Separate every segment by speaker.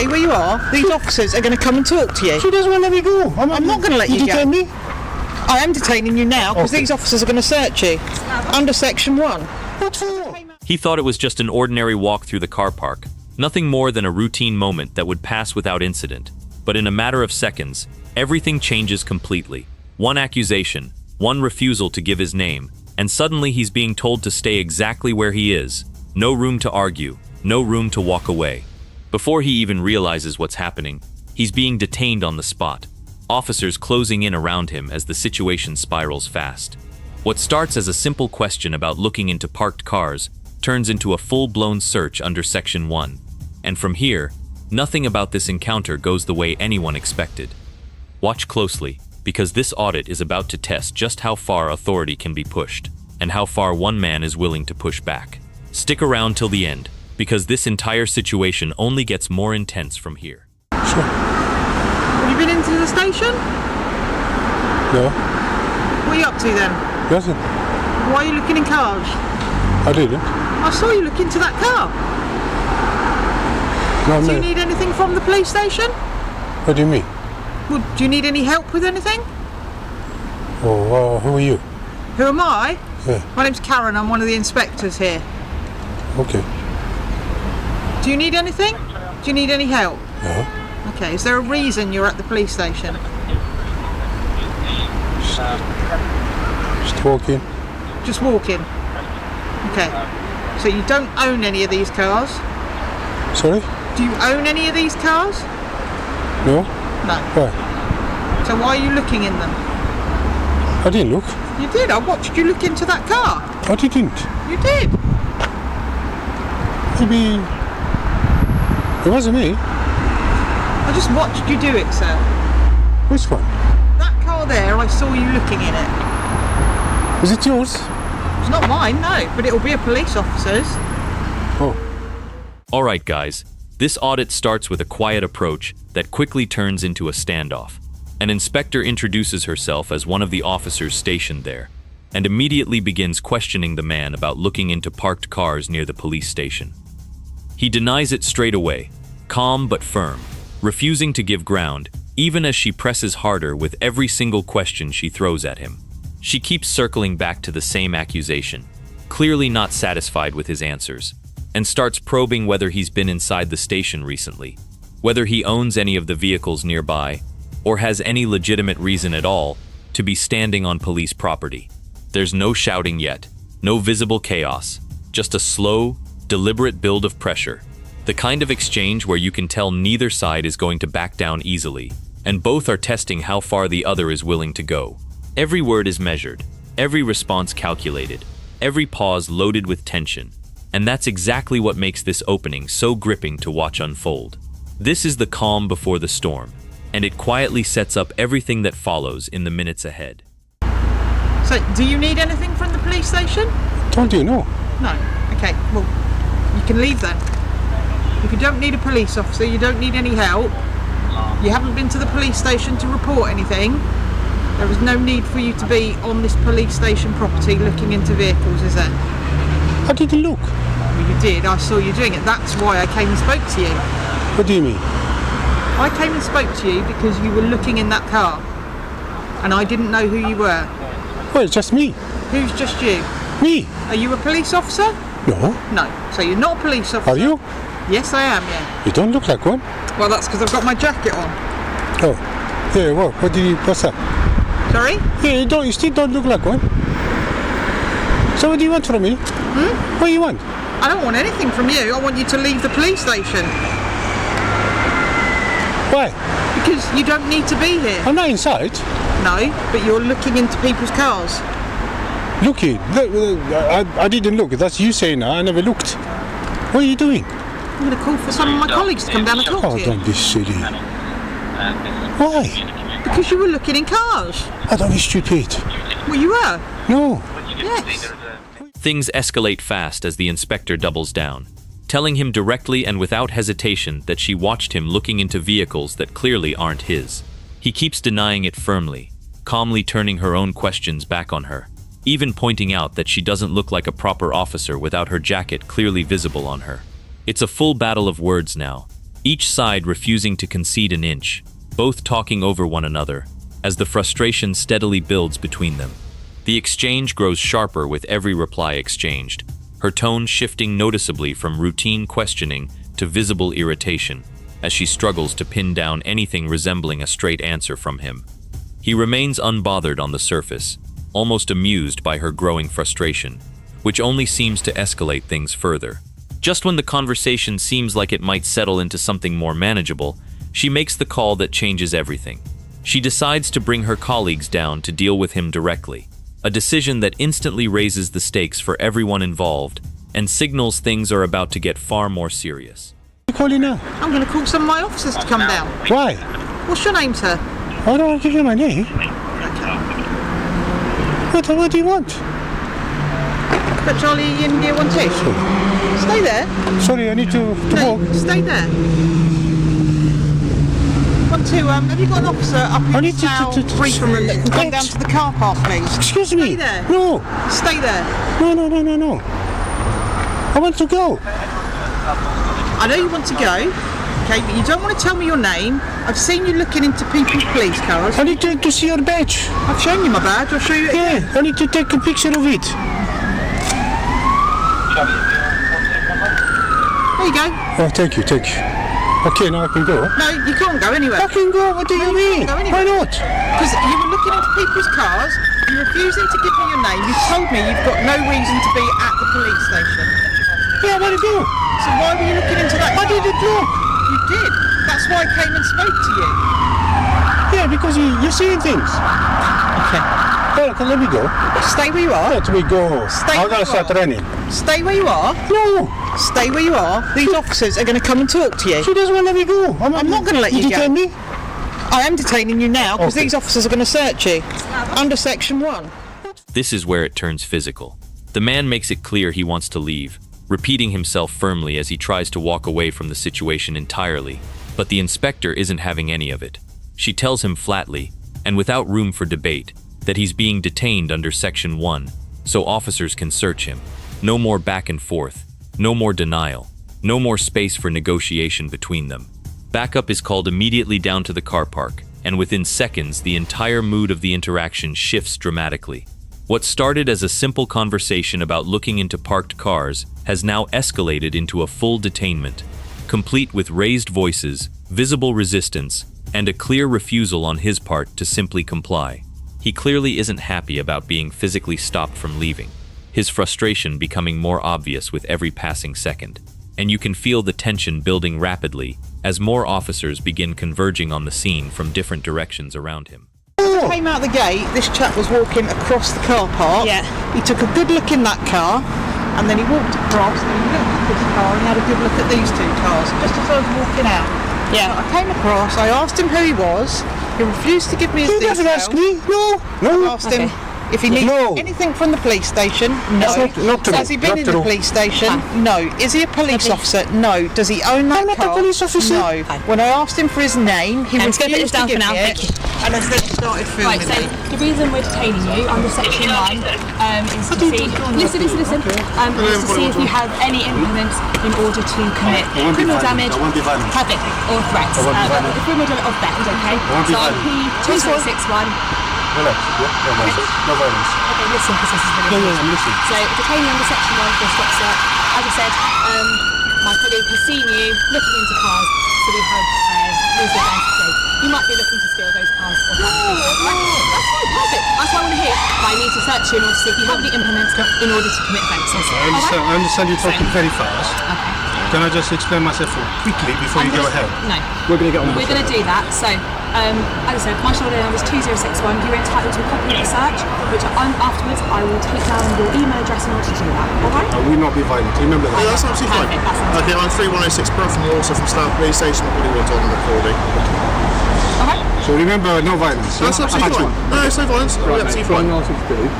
Speaker 1: stay where you are. These officers are going to come and talk to you.
Speaker 2: She doesn't want to let me go.
Speaker 1: I'm not going to let you go.
Speaker 2: detain me?
Speaker 1: I am detaining you now because these officers are going to search you under Section 1.
Speaker 2: What for?
Speaker 3: He thought it was just an ordinary walk through the car park, nothing more than a routine moment that would pass without incident. But in a matter of seconds, everything changes completely. One accusation, one refusal to give his name, and suddenly he's being told to stay exactly where he is. No room to argue, no room to walk away. Before he even realizes what's happening, he's being detained on the spot, officers closing in around him as the situation spirals fast. What starts as a simple question about looking into parked cars turns into a full-blown search under Section 1. And from here, nothing about this encounter goes the way anyone expected. Watch closely, because this audit is about to test just how far authority can be pushed, and how far one man is willing to push back. Stick around till the end, because this entire situation only gets more intense from here.
Speaker 2: Sure.
Speaker 1: Have you been into the station?
Speaker 2: No.
Speaker 1: What are you up to then?
Speaker 2: Nothing.
Speaker 1: Why are you looking in cars?
Speaker 2: I didn't.
Speaker 1: I saw you look into that car.
Speaker 2: No,
Speaker 1: Do you need anything from the police station?
Speaker 2: What do you mean?
Speaker 1: Well, do you need any help with anything?
Speaker 2: Oh, who are you?
Speaker 1: Who am I?
Speaker 2: Yeah.
Speaker 1: My name's Karen, I'm one of the inspectors here.
Speaker 2: Okay.
Speaker 1: Do you need anything? Do you need any help?
Speaker 2: No.
Speaker 1: Okay, is there a reason you're at the police station?
Speaker 2: Just walking.
Speaker 1: Just walking? Okay. So you don't own any of these cars?
Speaker 2: Sorry?
Speaker 1: Do you own any of these cars?
Speaker 2: No.
Speaker 1: No.
Speaker 2: Why?
Speaker 1: So why are you looking in them?
Speaker 2: I didn't look.
Speaker 1: You did, I watched you look into that car.
Speaker 2: I didn't.
Speaker 1: You did.
Speaker 2: Maybe it wasn't me.
Speaker 1: I just watched you do it, sir.
Speaker 2: Which one?
Speaker 1: That car there, I saw you looking in it.
Speaker 2: Is it yours?
Speaker 1: It's not mine, no, but it'll be a police officer's.
Speaker 2: Oh.
Speaker 3: Alright guys, this audit starts with a quiet approach that quickly turns into a standoff. An inspector introduces herself as one of the officers stationed there, and immediately begins questioning the man about looking into parked cars near the police station. He denies it straight away, calm but firm, refusing to give ground, even as she presses harder with every single question she throws at him. She keeps circling back to the same accusation, clearly not satisfied with his answers, and starts probing whether he's been inside the station recently, whether he owns any of the vehicles nearby, or has any legitimate reason at all to be standing on police property. There's no shouting yet, no visible chaos, just a slow, deliberate build of pressure, the kind of exchange where you can tell neither side is going to back down easily, and both are testing how far the other is willing to go. Every word is measured, every response calculated, every pause loaded with tension, and that's exactly what makes this opening so gripping to watch unfold. This is the calm before the storm, and it quietly sets up everything that follows in the minutes ahead.
Speaker 1: So, do you need anything from the police station?
Speaker 2: Told you no.
Speaker 1: No. Okay, well, you can leave then. If you don't need a police officer, you don't need any help, you haven't been to the police station to report anything, there is no need for you to be on this police station property looking into vehicles, is there?
Speaker 2: I didn't look.
Speaker 1: Well, you did, I saw you doing it. That's why I came and spoke to you.
Speaker 2: What do you mean?
Speaker 1: I came and spoke to you because you were looking in that car, and I didn't know who you were.
Speaker 2: Well, just me.
Speaker 1: Who's just you?
Speaker 2: Me?
Speaker 1: Are you a police officer?
Speaker 2: No.
Speaker 1: No. So you're not a police officer?
Speaker 2: Are you?
Speaker 1: Yes, I am, yeah.
Speaker 2: You don't look like one.
Speaker 1: Well, that's because I've got my jacket on.
Speaker 2: Oh. Yeah, what's that?
Speaker 1: Sorry?
Speaker 2: Yeah, you still don't look like one. So what do you want from me? What do you want?
Speaker 1: I don't want anything from you. I want you to leave the police station.
Speaker 2: Why?
Speaker 1: Because you don't need to be here.
Speaker 2: I'm not inside.
Speaker 1: No, but you're looking into people's cars.
Speaker 2: Looking? I didn't look. That's you saying that. I never looked. What are you doing?
Speaker 1: I'm going to call for some of my colleagues to come down and talk
Speaker 2: Oh,
Speaker 1: to you.
Speaker 2: don't be silly. Why?
Speaker 1: Because you were looking in cars.
Speaker 2: I don't be stupid.
Speaker 1: Well, you were.
Speaker 2: No.
Speaker 1: Yes.
Speaker 3: Things escalate fast as the inspector doubles down, telling him directly and without hesitation that she watched him looking into vehicles that clearly aren't his. He keeps denying it firmly, calmly turning her own questions back on her, even pointing out that she doesn't look like a proper officer without her jacket clearly visible on her. It's a full battle of words now, each side refusing to concede an inch, both talking over one another, as the frustration steadily builds between them. The exchange grows sharper with every reply exchanged, her tone shifting noticeably from routine questioning to visible irritation, as she struggles to pin down anything resembling a straight answer from him. He remains unbothered on the surface, almost amused by her growing frustration, which only seems to escalate things further. Just when the conversation seems like it might settle into something more manageable, she makes the call that changes everything. She decides to bring her colleagues down to deal with him directly, a decision that instantly raises the stakes for everyone involved and signals things are about to get far more serious.
Speaker 2: What are you calling now?
Speaker 1: I'm going to call some of my officers to come down.
Speaker 2: Why?
Speaker 1: What's your name, sir?
Speaker 2: I don't give you my name. What do you want?
Speaker 1: Got Charlie India 1 2. Stay there.
Speaker 2: Sorry, I need to
Speaker 1: No,
Speaker 2: walk.
Speaker 1: stay there. 1 2. Have you got an officer up
Speaker 2: I
Speaker 1: in
Speaker 2: need
Speaker 1: the
Speaker 2: to-
Speaker 1: cell
Speaker 2: to-
Speaker 1: briefing room that can come
Speaker 2: What?
Speaker 1: down to the car park, please?
Speaker 2: Excuse me.
Speaker 1: Stay there.
Speaker 2: No.
Speaker 1: Stay there.
Speaker 2: No. I want to go.
Speaker 1: I know you want to go, okay, but you don't want to tell me your name. I've seen you looking into people's police cars.
Speaker 2: I need to see your badge.
Speaker 1: I've shown you my badge. I'll show you it again.
Speaker 2: Yeah, I need to take a picture of it.
Speaker 1: There you go.
Speaker 2: Oh, thank you. Okay, now I can go.
Speaker 1: No, you can't go anywhere.
Speaker 2: I can go. What do you mean?
Speaker 1: Go
Speaker 2: Why
Speaker 1: anywhere.
Speaker 2: not?
Speaker 1: Because you were looking into people's cars. You're refusing to give me your name. You told me you've got no reason to be at the police station.
Speaker 2: Yeah, I want to go.
Speaker 1: So why were you looking into that car?
Speaker 2: I didn't look.
Speaker 1: You did. That's why I came and spoke to you.
Speaker 2: Yeah, because you're seeing things.
Speaker 1: Okay.
Speaker 2: Well, okay, let me go.
Speaker 1: Stay where you are.
Speaker 2: Let me go.
Speaker 1: Stay
Speaker 2: I'm
Speaker 1: where
Speaker 2: gonna
Speaker 1: you
Speaker 2: start
Speaker 1: are.
Speaker 2: running.
Speaker 1: Stay where you are.
Speaker 2: No,
Speaker 1: Stay where you are. These officers are going to come and talk to you.
Speaker 2: she doesn't want to let me go.
Speaker 1: I'm not gonna let you go.
Speaker 2: detain me?
Speaker 1: I am detaining you now because
Speaker 2: Okay.
Speaker 1: these officers are going to search you under section 1.
Speaker 3: This is where it turns physical. The man makes it clear he wants to leave, repeating himself firmly as he tries to walk away from the situation entirely. But the inspector isn't having any of it. She tells him flatly, and without room for debate, that he's being detained under Section 1, so officers can search him. No more back and forth, no more denial, no more space for negotiation between them. Backup is called immediately down to the car park, and within seconds the entire mood of the interaction shifts dramatically. What started as a simple conversation about looking into parked cars has now escalated into a full detainment, complete with raised voices, visible resistance, and a clear refusal on his part to simply comply. He clearly isn't happy about being physically stopped from leaving, his frustration becoming more obvious with every passing second. And you can feel the tension building rapidly as more officers begin converging on the scene from different directions around him.
Speaker 1: Came out the gate, this chap was walking across the car park.
Speaker 4: Yeah.
Speaker 1: He took a good look in that car and then he walked across and he looked at this car and he had a good look at these 2 cars just as I was walking out.
Speaker 4: Yeah.
Speaker 1: I came across, I asked him who he was, he refused to give me his
Speaker 2: You
Speaker 1: details.
Speaker 2: never asked me. No.
Speaker 1: I asked him if he needed
Speaker 2: No.
Speaker 1: anything from the police station. No.
Speaker 2: That's not true.
Speaker 1: Has he been
Speaker 2: Not
Speaker 1: in the
Speaker 2: true.
Speaker 1: police station? No. Is he a police officer? No. Does he own that
Speaker 2: I'm not a
Speaker 1: car?
Speaker 2: police officer.
Speaker 1: No. When I asked him for his name, he
Speaker 4: I'm just gonna put
Speaker 1: refused
Speaker 4: this down
Speaker 1: to give
Speaker 4: for now,
Speaker 1: me it,
Speaker 4: thank you.
Speaker 1: and then started filming
Speaker 4: Right, so
Speaker 1: me.
Speaker 4: the reason we're detaining you under section 1 is to see, listen, is to see if you have any implements in order to commit criminal damage, perfect, or threats. Criminal damage or theft, okay? So P2461.
Speaker 2: Relax. No violence.
Speaker 4: Okay, listen, because this is really
Speaker 2: I'm listening.
Speaker 4: So detaining under section 1 for a stop search. As I said, my colleague has seen you looking into cars, so we have reason to you might be looking to steal those cars. Or that's fine, perfect. That's what I want to hear. But I need to search you in order to see if you have any implements in order to commit offences.
Speaker 2: I understand you're talking very fast.
Speaker 4: Okay.
Speaker 2: Can I just explain myself quickly before you go ahead?
Speaker 4: No.
Speaker 2: We're going to get on with
Speaker 4: We're going to do that. So, as I said, my shoulder number is 2061. You're entitled to a copy of the search, which afterwards I will take down your email address in order to do that. All right?
Speaker 2: I will not be violent. Remember that.
Speaker 5: Yeah, that's absolutely fine.
Speaker 4: Perfect, that's
Speaker 5: Okay, I'm 3106 Bro from also from Standoff Police Station, Hollywood on the recording.
Speaker 4: All right?
Speaker 2: So remember, no violence.
Speaker 5: That's absolutely fine. No, it's no violence. We're absolutely fine.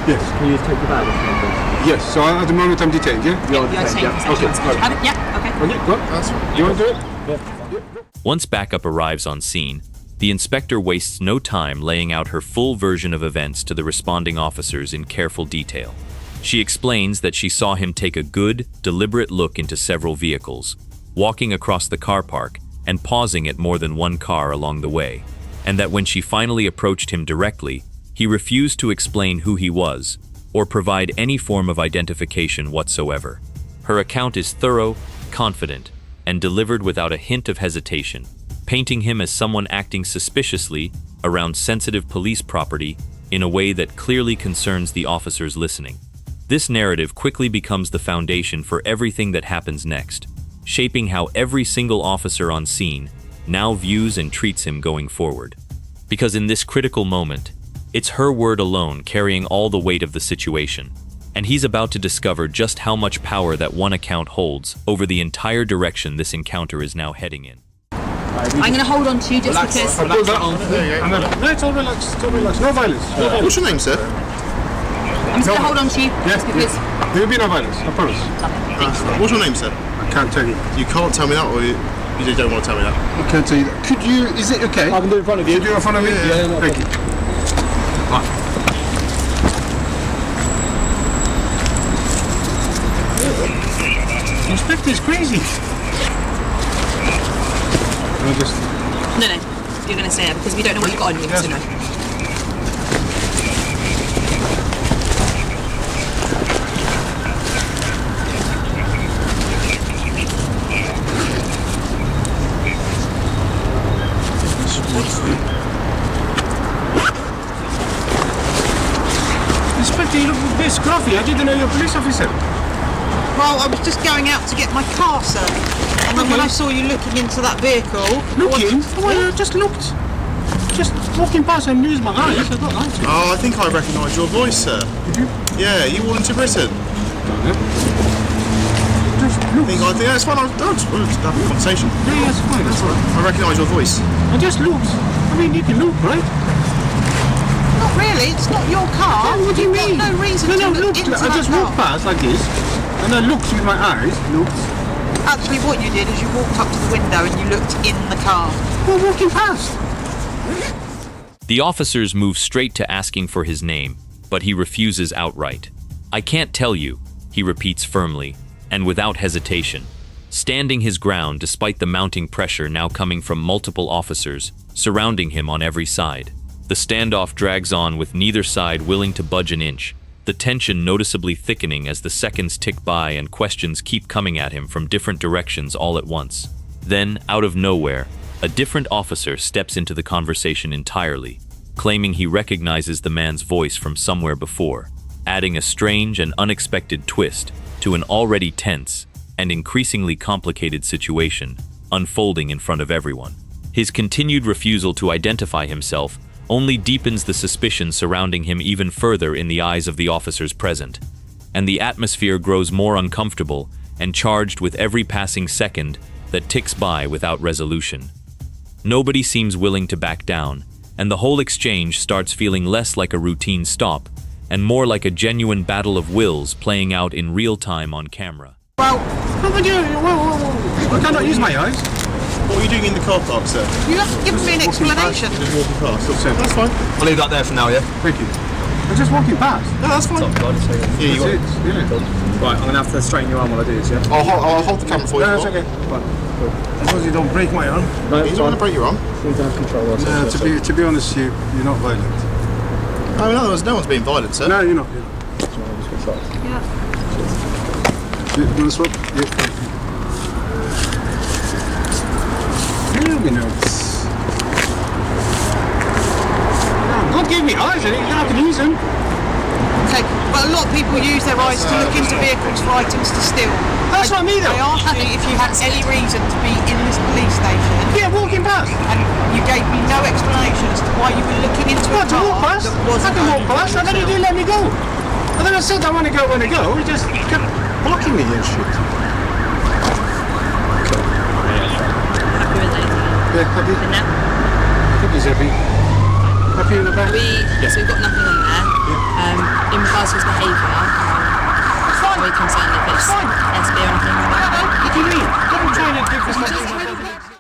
Speaker 2: Yes.
Speaker 6: Can you just take the bag off me, please?
Speaker 2: Yes. So at the moment I'm detained. Yeah.
Speaker 6: You're
Speaker 4: Yeah,
Speaker 6: detained,
Speaker 4: take
Speaker 6: yeah.
Speaker 4: the
Speaker 2: Okay.
Speaker 4: section. Have it? Yeah, okay.
Speaker 2: Okay. Go.
Speaker 5: That's fine.
Speaker 2: You want to do it?
Speaker 3: Once backup arrives on scene, the inspector wastes no time laying out her full version of events to the responding officers in careful detail. She explains that she saw him take a good, deliberate look into several vehicles, walking across the car park, and pausing at more than one car along the way, and that when she finally approached him directly, he refused to explain who he was or provide any form of identification whatsoever. Her account is thorough, confident, and delivered without a hint of hesitation, painting him as someone acting suspiciously around sensitive police property in a way that clearly concerns the officers listening. This narrative quickly becomes the foundation for everything that happens next, shaping how every single officer on scene now views and treats him going forward. Because in this critical moment, it's her word alone carrying all the weight of the situation, and he's about to discover just how much power that one account holds over the entire direction this encounter is now heading in.
Speaker 4: I'm going to hold on to you just because...
Speaker 2: No, it's all relaxed. It's all relaxed. No violence. No violence.
Speaker 5: What's your name, sir?
Speaker 4: I'm just going to hold on to you just because...
Speaker 2: There will be no violence, I promise.
Speaker 5: What's your name, sir?
Speaker 2: I can't tell you.
Speaker 5: You can't tell me that, or you don't want to tell me that?
Speaker 2: I can't tell you that. Could you, is it okay?
Speaker 6: I can do it in front of you.
Speaker 2: Could you do it in front of me?
Speaker 6: Yeah.
Speaker 2: Thank you. Inspector is crazy.
Speaker 4: No, you're going to say it because we don't know what you've got on you, so no.
Speaker 2: Inspector, you look a bit scruffy. I didn't know you're a police officer.
Speaker 1: Well, I was just going out to get my car, sir. And then when I saw you looking into that vehicle...
Speaker 2: Looking? Well, I just looked. Just walking past and used my eyes. I got eyes.
Speaker 5: Oh, I think I recognise your voice, sir.
Speaker 2: Did you?
Speaker 5: Yeah, you walked into Britain.
Speaker 2: Just looked.
Speaker 5: I think that's fine. I'll just have a conversation.
Speaker 2: Yeah, that's fine. That's fine.
Speaker 5: I recognise your voice.
Speaker 2: I just looked. I mean, you can look, right?
Speaker 1: Not really, it's not your car.
Speaker 2: What do you mean?
Speaker 1: You've got no reason to look into
Speaker 2: I
Speaker 1: that
Speaker 2: just
Speaker 1: car.
Speaker 2: walked past like this, and I looked with my eyes. Looked.
Speaker 1: Actually, what you did is you walked up to the window and you looked in the car.
Speaker 2: Well, walking past.
Speaker 3: The officers move straight to asking for his name, but he refuses outright. "I can't tell you," he repeats firmly, and without hesitation, standing his ground despite the mounting pressure now coming from multiple officers surrounding him on every side. The standoff drags on with neither side willing to budge an inch, the tension noticeably thickening as the seconds tick by and questions keep coming at him from different directions all at once. Then, out of nowhere, a different officer steps into the conversation entirely, claiming he recognizes the man's voice from somewhere before, adding a strange and unexpected twist to an already tense and increasingly complicated situation unfolding in front of everyone. His continued refusal to identify himself only deepens the suspicion surrounding him even further in the eyes of the officers present, and the atmosphere grows more uncomfortable and charged with every passing second that ticks by without resolution. Nobody seems willing to back down, and the whole exchange starts feeling less like a routine stop and more like a genuine battle of wills playing out in real time on camera.
Speaker 1: Well,
Speaker 2: I cannot use my eyes.
Speaker 5: What are you doing in the car park, sir?
Speaker 1: you haven't given me an explanation.
Speaker 5: Just walking past.
Speaker 2: Sir.
Speaker 5: That's fine.
Speaker 6: I'll leave that there for now, yeah?
Speaker 2: Thank you. I'm just walking past.
Speaker 5: No, that's fine. Yeah, you got it.
Speaker 2: Yeah.
Speaker 6: Right, I'm going to have to straighten your arm while I do this, yeah?
Speaker 5: I'll hold the camera for you.
Speaker 2: No, it's okay. Fine. As long as you don't break my arm.
Speaker 6: No,
Speaker 5: You don't want to break your arm.
Speaker 6: You don't have control.
Speaker 2: No, to be honest, you're not violent.
Speaker 5: No, in other words, no one's being violent, sir.
Speaker 2: No, you're not.
Speaker 1: Yeah.
Speaker 2: You want to swap? Yeah. You know. Don't give me eyes, you don't have to use them.
Speaker 1: Okay, but a lot of people use their eyes to look into vehicles for items to steal.
Speaker 2: That's not me though.
Speaker 1: I asked you if you had any reason to be in this police station,
Speaker 2: Yeah, walking past.
Speaker 1: and you gave me no explanation as to why you were looking into a
Speaker 2: What, to walk
Speaker 1: car
Speaker 2: past?
Speaker 1: that
Speaker 2: I
Speaker 1: wasn't
Speaker 2: can walk
Speaker 1: owned
Speaker 2: past, and then you didn't let me go. And then I said I want to go, you just kept blocking me and shit.
Speaker 4: Happy with that?
Speaker 2: Yeah, happy?
Speaker 4: And now?
Speaker 2: I think he's happy. Happy in the back?
Speaker 4: So we've got nothing on there. In regards to his behaviour, are we concerned if it's SB or anything like that?
Speaker 2: What do you mean? Don't try to give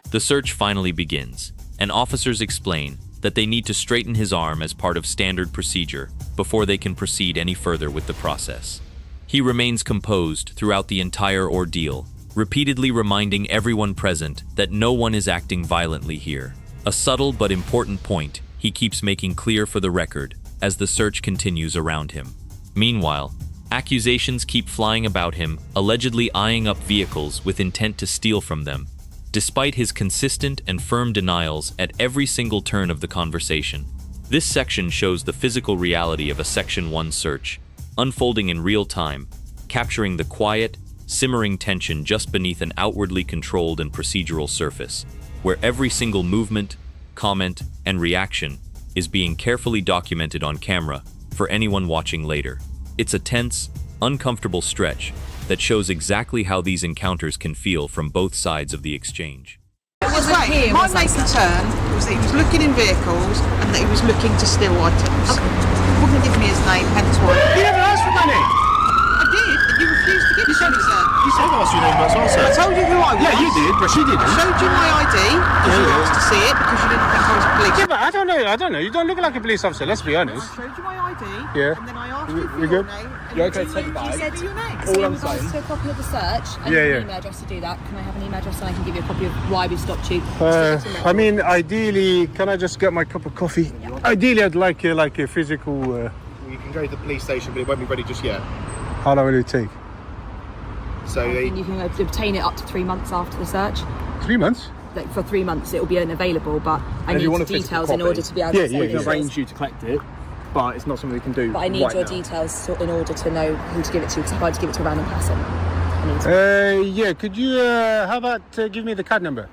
Speaker 2: this.
Speaker 3: The search finally begins, and officers explain that they need to straighten his arm as part of standard procedure before they can proceed any further with the process. He remains composed throughout the entire ordeal, repeatedly reminding everyone present that no one is acting violently here. A subtle but important point he keeps making clear for the record as the search continues around him. Meanwhile, accusations keep flying about him, allegedly eyeing up vehicles with intent to steal from them, despite his consistent and firm denials at every single turn of the conversation. This section shows the physical reality of a Section 1 search, unfolding in real time, capturing the quiet, simmering tension just beneath an outwardly controlled and procedural surface, where every single movement, comment, and reaction is being carefully documented on camera for anyone watching later. It's a tense, uncomfortable stretch that shows exactly how these encounters can feel from both sides of the exchange.
Speaker 1: Right, my main concern was that he was looking in vehicles and that he was looking to steal items. He wouldn't give me his name, hence why.
Speaker 2: You never asked for my name.
Speaker 1: I did, but you refused to give it to me, sir.
Speaker 5: You said I asked your name as well, sir.
Speaker 1: I told you who I was.
Speaker 2: Yeah, you did, but she
Speaker 1: I
Speaker 2: didn't.
Speaker 1: showed you my ID because you asked to see it because you didn't think I was a police.
Speaker 2: Yeah, but I don't know. You don't look like a police officer, let's be honest.
Speaker 1: I showed you my ID,
Speaker 2: Yeah.
Speaker 1: and then I asked you for
Speaker 2: We
Speaker 1: your
Speaker 2: good?
Speaker 1: name. And
Speaker 6: You're okay
Speaker 1: you
Speaker 6: to take the bag?
Speaker 4: You said
Speaker 1: your name.
Speaker 4: So
Speaker 6: All
Speaker 4: in
Speaker 6: I'm
Speaker 4: regards
Speaker 6: saying-
Speaker 4: to a copy of the search, and
Speaker 2: Yeah,
Speaker 4: an
Speaker 2: yeah.
Speaker 4: email address to do that, can I have an email address and I can give you a copy of why we stopped you?
Speaker 2: I mean, ideally, can I just get my cup of coffee? Ideally, I'd like a physical.
Speaker 5: You can go to the police station, but it won't be ready just yet.
Speaker 2: How long will it take?
Speaker 5: So
Speaker 4: And you can obtain it up to 3 months after the search.
Speaker 2: 3 months?
Speaker 4: Like for 3 months, it will be unavailable, but I
Speaker 6: if you
Speaker 4: need
Speaker 6: want a physical
Speaker 4: details in
Speaker 6: copy,
Speaker 4: order to be able
Speaker 2: yeah,
Speaker 4: to say
Speaker 2: yeah,
Speaker 6: We
Speaker 4: who
Speaker 6: can
Speaker 4: it is.
Speaker 6: arrange you to collect it, but it's not something we can do
Speaker 4: But I need
Speaker 6: right
Speaker 4: your
Speaker 6: now.
Speaker 4: details in order to know who to give it to, because if I had to give it to a random person, I need to.
Speaker 2: Yeah, could you, how about give me the card number?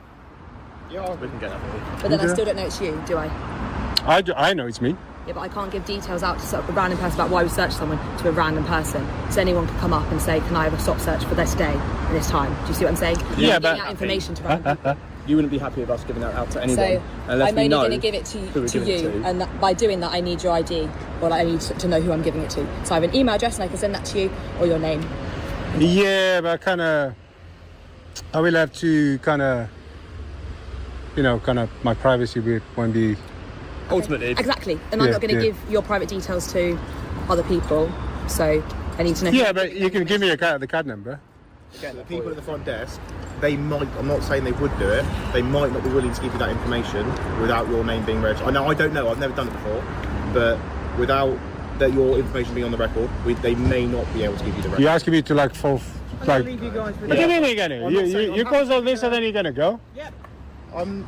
Speaker 5: yeah, we can get that for you.
Speaker 4: But then I
Speaker 2: Okay.
Speaker 4: still don't know it's you, do I?
Speaker 2: I know it's me.
Speaker 4: Yeah, but I can't give details out to sort of a random person about why we searched someone to a random person. So anyone could come up and say, can I have a stop search for this day and this time? Do you see what I'm saying?
Speaker 2: Yeah,
Speaker 4: You're
Speaker 2: but-
Speaker 4: giving out information to random people.
Speaker 6: You wouldn't be happy with us giving that out to anyone
Speaker 4: So
Speaker 6: unless
Speaker 4: I'm
Speaker 6: we
Speaker 4: only
Speaker 6: know
Speaker 4: going to give it
Speaker 6: who
Speaker 4: to
Speaker 6: we're giving it
Speaker 4: you,
Speaker 6: to.
Speaker 4: and by doing that, I need your ID, or I need to know who I'm giving it to. So I have an email address, and I can send that to you, or your name.
Speaker 2: Yeah, but I will have to my privacy won't be.
Speaker 6: Ultimately,
Speaker 4: Exactly, and I'm
Speaker 2: Yeah,
Speaker 4: not going to
Speaker 2: yeah.
Speaker 4: give your private details to other people. So I need to know. who
Speaker 2: Yeah,
Speaker 4: I'm
Speaker 2: but
Speaker 4: giving
Speaker 2: you can give me
Speaker 4: information
Speaker 2: the card number.
Speaker 5: The people at the front desk, they might, I'm not saying they would do it, they might not be willing to give you that information without your name being registered. I know, I don't know, I've never done it before, but without your information being on the record, they may not be able to give you the record.
Speaker 2: You're asking me to
Speaker 1: I'm going to leave you guys with
Speaker 2: What do you
Speaker 1: it.
Speaker 2: mean you're gonna?
Speaker 5: I'm not saying
Speaker 2: You
Speaker 5: I'm
Speaker 2: cause all
Speaker 5: happy
Speaker 2: this and then you're gonna go?
Speaker 1: Yep.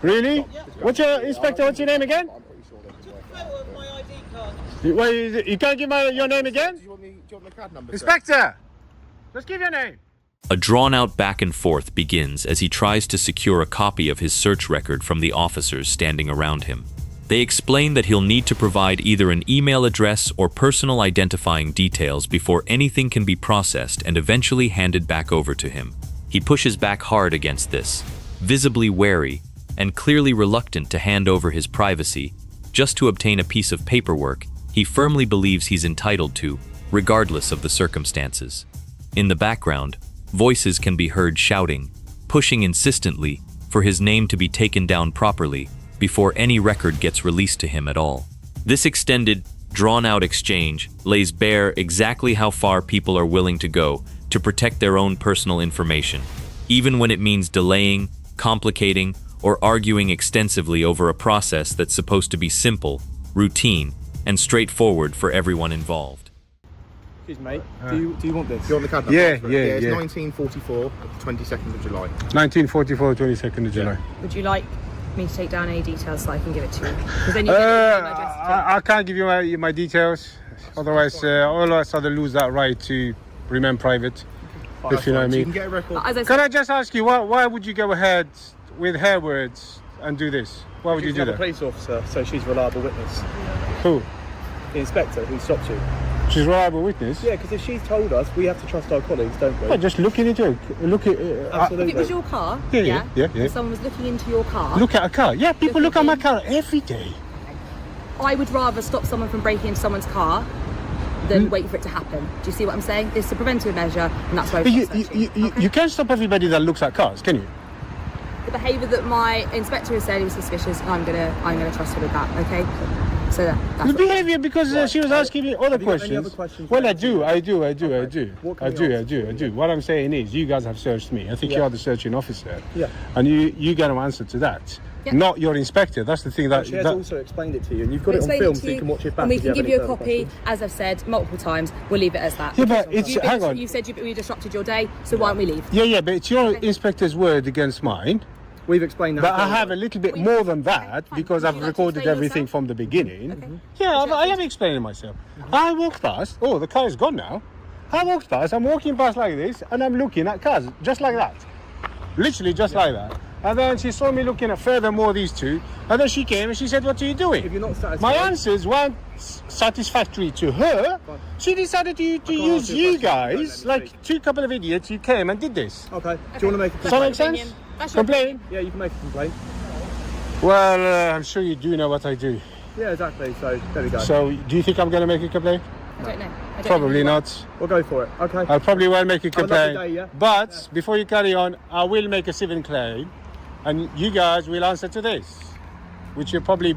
Speaker 2: Really? What's your inspector? What's your name again?
Speaker 5: I'm pretty sure they can work.
Speaker 1: Photo of my ID card.
Speaker 2: You can't give your name again?
Speaker 5: Do you want the card number? sir?
Speaker 2: Inspector, let's give your name.
Speaker 3: A drawn-out back and forth begins as he tries to secure a copy of his search record from the officers standing around him. They explain that he'll need to provide either an email address or personal identifying details before anything can be processed and eventually handed back over to him. He pushes back hard against this, visibly wary and clearly reluctant to hand over his privacy just to obtain a piece of paperwork he firmly believes he's entitled to, regardless of the circumstances. In the background, voices can be heard shouting, pushing insistently for his name to be taken down properly before any record gets released to him at all. This extended, drawn-out exchange lays bare exactly how far people are willing to go to protect their own personal information, even when it means delaying, complicating, or arguing extensively over a process that's supposed to be simple, routine, and straightforward for everyone involved.
Speaker 6: excuse me, mate. Do you want this?
Speaker 5: Do you want the card number?
Speaker 2: Yeah,
Speaker 5: It's
Speaker 2: yeah.
Speaker 5: 1944, 22nd of July.
Speaker 2: 1944, 22nd of July.
Speaker 4: Would you like me to take down any details so I can give it to you? Because then you get an email address to
Speaker 2: I can't give you my details. Otherwise, all of us other lose that right to remain private. If you know what I
Speaker 5: So you
Speaker 2: mean.
Speaker 5: can get a record.
Speaker 4: But as I
Speaker 2: Can
Speaker 4: said,
Speaker 2: I just ask you, why would you go ahead with her words and do this? Why would you
Speaker 6: She's
Speaker 2: do
Speaker 6: another
Speaker 2: that?
Speaker 6: police officer, so she's a reliable witness.
Speaker 2: Who?
Speaker 6: The inspector who stopped you.
Speaker 2: She's a reliable witness.
Speaker 6: Yeah, because if she's told us, we have to trust our colleagues, don't we?
Speaker 2: Well, just looking into it. Look at.
Speaker 6: Absolutely.
Speaker 4: if it was your car,
Speaker 2: Yeah.
Speaker 4: and someone was looking into your car,
Speaker 2: Look at a car. Yeah, people look at my car every day.
Speaker 4: I would rather stop someone from breaking into someone's car than wait for it to happen. Do you see what I'm saying? This is a preventative measure, and that's why
Speaker 2: But
Speaker 4: we're searching. Okay?
Speaker 2: you can't stop everybody that looks at cars, can you?
Speaker 4: The behaviour that my inspector has said he was suspicious, and I'm gonna trust her with that. Okay. So that's
Speaker 2: The
Speaker 4: what-
Speaker 2: behaviour, because she was asking me other
Speaker 6: Have you got any
Speaker 2: questions.
Speaker 6: other questions
Speaker 2: Well, I
Speaker 6: related
Speaker 2: do.
Speaker 6: to What can we answer
Speaker 2: I do. What I'm saying is, you guys have searched me. I think you are the searching officer.
Speaker 6: Yeah.
Speaker 2: And you got to answer to that.
Speaker 4: Yeah.
Speaker 2: Not your inspector. That's the thing that.
Speaker 6: She has
Speaker 2: that
Speaker 6: also explained it to you, and you've got it on
Speaker 4: Explain
Speaker 6: film,
Speaker 4: to
Speaker 6: so you can watch it back.
Speaker 4: and we
Speaker 6: if
Speaker 4: can
Speaker 6: have
Speaker 4: give
Speaker 6: any
Speaker 4: you a
Speaker 6: further
Speaker 4: copy.
Speaker 6: questions.
Speaker 4: As I've said multiple times, we'll leave it as that.
Speaker 2: Yeah, but it's
Speaker 4: You've
Speaker 2: hang on.
Speaker 4: You said we disrupted your day, so why don't we leave?
Speaker 2: Yeah, but it's your inspector's word against mine.
Speaker 6: We've explained that.
Speaker 2: But
Speaker 6: as
Speaker 2: I
Speaker 6: well.
Speaker 2: have a little bit more than that
Speaker 4: fine.
Speaker 2: because
Speaker 4: Would
Speaker 2: I've
Speaker 4: you like to
Speaker 2: recorded
Speaker 4: explain
Speaker 2: everything
Speaker 4: yourself?
Speaker 2: from the beginning.
Speaker 4: Okay.
Speaker 2: Yeah, I am explaining myself. I walked past. Oh, the car is gone now. I walked past. I'm walking past like this, and I'm looking at cars just like that, literally just like that. And then she saw me looking at furthermore these two, and then she came and she said, "What are you doing?"
Speaker 6: If you're not satisfied,
Speaker 2: My answers weren't satisfactory to her. She decided to use
Speaker 6: answer your
Speaker 2: you
Speaker 6: question. Don't
Speaker 2: guys,
Speaker 6: let me
Speaker 2: like two couple of idiots. You came and did this.
Speaker 6: Okay. Do you want to make a
Speaker 2: Does that make
Speaker 6: complaint?
Speaker 2: sense?
Speaker 4: That's your
Speaker 2: Complain?
Speaker 6: Yeah, you can make a complaint.
Speaker 2: Well, I'm sure you do know what I do.
Speaker 6: Yeah, exactly. So there we go.
Speaker 2: So, do you think I'm going to make a complaint?
Speaker 4: I don't know. I don't
Speaker 2: Probably
Speaker 4: know.
Speaker 2: not.
Speaker 6: We'll go for it. Okay.
Speaker 2: I probably won't make a
Speaker 6: Have a lovely
Speaker 2: complaint.
Speaker 6: day, yeah?
Speaker 2: But before you carry on, I will make a civil claim, and you guys will answer to this, which you probably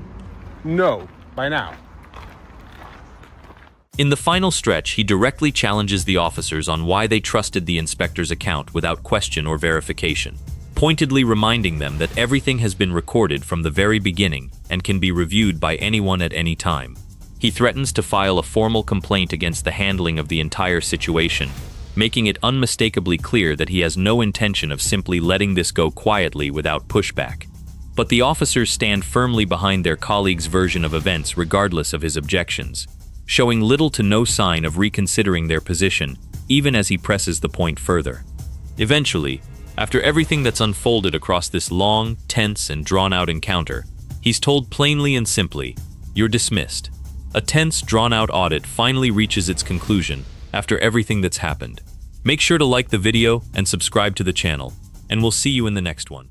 Speaker 2: know by now.
Speaker 3: In the final stretch, he directly challenges the officers on why they trusted the inspector's account without question or verification, pointedly reminding them that everything has been recorded from the very beginning and can be reviewed by anyone at any time. He threatens to file a formal complaint against the handling of the entire situation, making it unmistakably clear that he has no intention of simply letting this go quietly without pushback. But the officers stand firmly behind their colleague's version of events regardless of his objections, showing little to no sign of reconsidering their position, even as he presses the point further. Eventually, after everything that's unfolded across this long, tense, and drawn-out encounter, he's told plainly and simply, "You're dismissed." A tense, drawn-out audit finally reaches its conclusion after everything that's happened. Make sure to like the video and subscribe to the channel, and we'll see you in the next one.